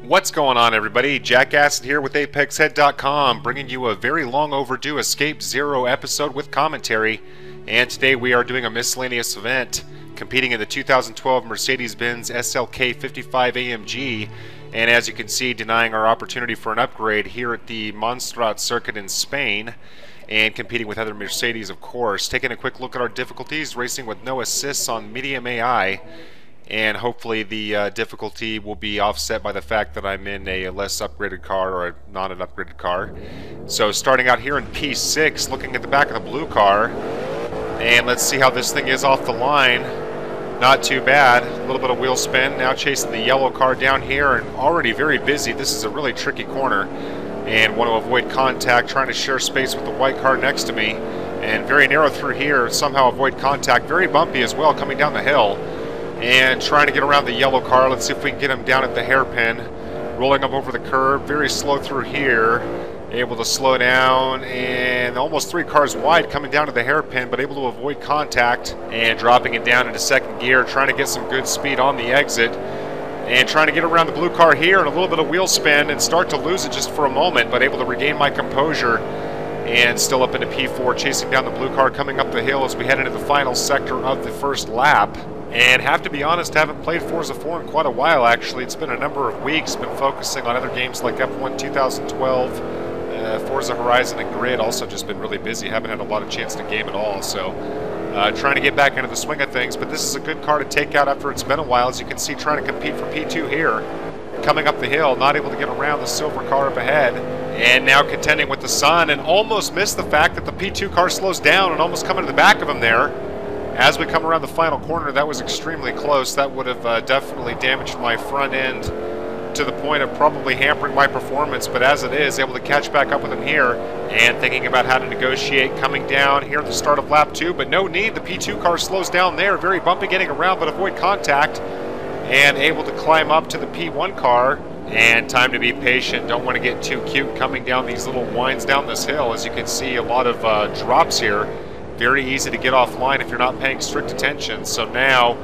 What's going on, everybody? Jack Acid here with ApexHead.com, bringing you a very long overdue Escape Zero episode with commentary. And today we are doing a miscellaneous event, competing in the 2012 Mercedes SLK55 AMG. And as you can see, denying our opportunity for an upgrade here at the Montserrat circuit in Spain. And competing with other Mercedes, of course. Taking a quick look at our difficulties, racing with no assists on medium AI. And hopefully the difficulty will be offset by the fact that I'm in a less upgraded car, or not an upgraded car. So starting out here in P6, looking at the back of the blue car, and let's see how this thing is off the line. Not too bad. A little bit of wheel spin. Now chasing the yellow car down here, and already very busy. This is a really tricky corner, and want to avoid contact, trying to share space with the white car next to me. And very narrow through here, somehow avoid contact. Very bumpy as well coming down the hill. And trying to get around the yellow car. Let's see if we can get him down at the hairpin. Rolling up over the curb. Very slow through here. Able to slow down. And almost 3 cars wide coming down to the hairpin, but able to avoid contact. And dropping it down into second gear. Trying to get some good speed on the exit. And trying to get around the blue car here. And a little bit of wheel spin. And start to lose it just for a moment. But able to regain my composure. And still up into P4. Chasing down the blue car coming up the hill as we head into the final sector of the first lap. And have to be honest, haven't played Forza 4 in quite a while actually. It's been a number of weeks. Been focusing on other games like F1 2012, Forza Horizon and Grid. Also just been really busy. Haven't had a lot of chance to game at all. So trying to get back into the swing of things. But this is a good car to take out after it's been a while. As you can see, trying to compete for P2 here. Coming up the hill, not able to get around the silver car up ahead. And now contending with the sun, and almost missed the fact that the P2 car slows down and almost coming to the back of him there. As we come around the final corner, that was extremely close. That would have definitely damaged my front end to the point of probably hampering my performance. But as it is, able to catch back up with him here. And thinking about how to negotiate coming down here at the start of lap 2. But no need, the P2 car slows down there. Very bumpy getting around, but avoid contact. And able to climb up to the P1 car. And time to be patient. Don't want to get too cute coming down these little winds down this hill. As you can see, a lot of drops here. Very easy to get offline if you're not paying strict attention. So now,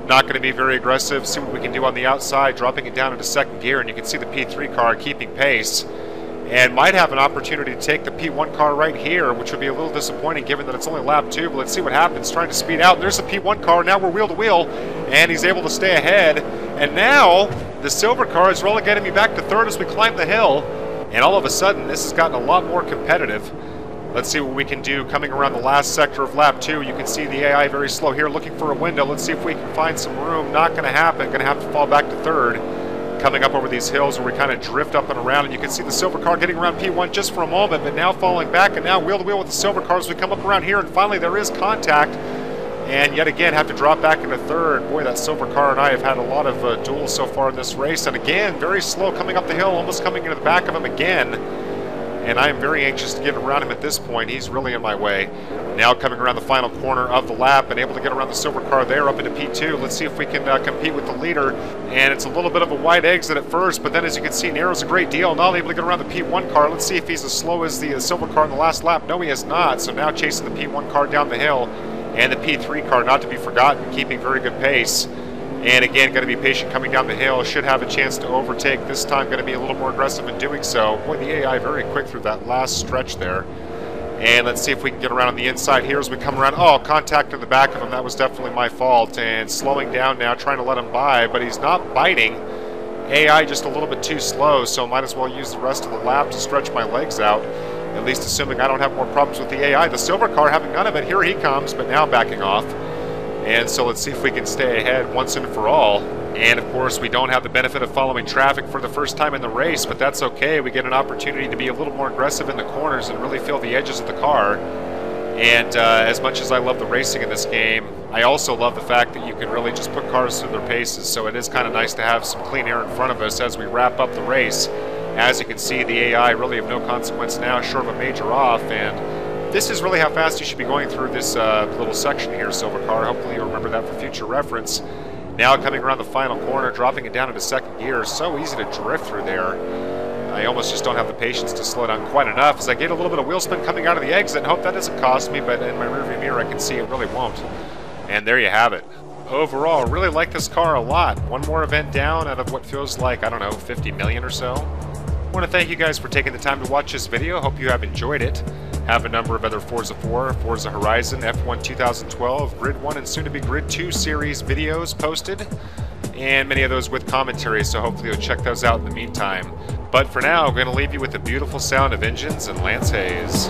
not going to be very aggressive. See what we can do on the outside, dropping it down into second gear. And you can see the P3 car keeping pace. And might have an opportunity to take the P1 car right here, which would be a little disappointing given that it's only lap 2. But let's see what happens. Trying to speed out. And there's the P1 car. Now we're wheel to wheel. And he's able to stay ahead. And now, the silver car is relegating me back to third as we climb the hill. And all of a sudden, this has gotten a lot more competitive. Let's see what we can do coming around the last sector of lap 2. You can see the AI very slow here, looking for a window. Let's see if we can find some room. Not going to happen. Going to have to fall back to third. Coming up over these hills where we kind of drift up and around. And you can see the silver car getting around P1 just for a moment, but now falling back. And now wheel to wheel with the silver car as we come up around here. And finally there is contact. And yet again have to drop back into third. Boy, that silver car and I have had a lot of duels so far in this race. And again, very slow coming up the hill, almost coming into the back of him again. And I am very anxious to get around him at this point. He's really in my way. Now coming around the final corner of the lap and able to get around the silver car there up into P2. Let's see if we can compete with the leader. And it's a little bit of a wide exit at first, but then as you can see, narrows a great deal. Not able to get around the P1 car. Let's see if he's as slow as the silver car in the last lap. No, he is not. So now chasing the P1 car down the hill. And the P3 car, not to be forgotten, keeping very good pace. And again, going to be patient coming down the hill. Should have a chance to overtake. This time going to be a little more aggressive in doing so. Boy, the AI very quick through that last stretch there. And let's see if we can get around on the inside here as we come around. Oh, contact in the back of him. That was definitely my fault. And slowing down now, trying to let him by, but he's not biting. AI just a little bit too slow, so might as well use the rest of the lap to stretch my legs out. At least assuming I don't have more problems with the AI. The silver car having none of it. Here he comes, but now backing off. And so let's see if we can stay ahead once and for all. And of course, we don't have the benefit of following traffic for the first time in the race, but that's okay. We get an opportunity to be a little more aggressive in the corners and really feel the edges of the car. And as much as I love the racing in this game, I also love the fact that you can really just put cars through their paces. So it is kind of nice to have some clean air in front of us as we wrap up the race. As you can see, the AI really of no consequence now, short of a major off. And this is really how fast you should be going through this little section here, silver car. Hopefully you'll remember that for future reference. Now coming around the final corner, dropping it down into second gear. So easy to drift through there. I almost just don't have the patience to slow down quite enough as I get a little bit of wheel spin coming out of the exit and hope that doesn't cost me, but in my rearview mirror I can see it really won't. And there you have it. overall, really like this car a lot. One more event down out of what feels like, I don't know, 50 million or so. I want to thank you guys for taking the time to watch this video. Hope you have enjoyed it. Have a number of other Forza 4, Forza Horizon, F1 2012, Grid 1, and soon to be Grid 2 series videos posted, and many of those with commentary, so hopefully you'll check those out in the meantime. But for now, I'm going to leave you with the beautiful sound of engines and Lance Hayes.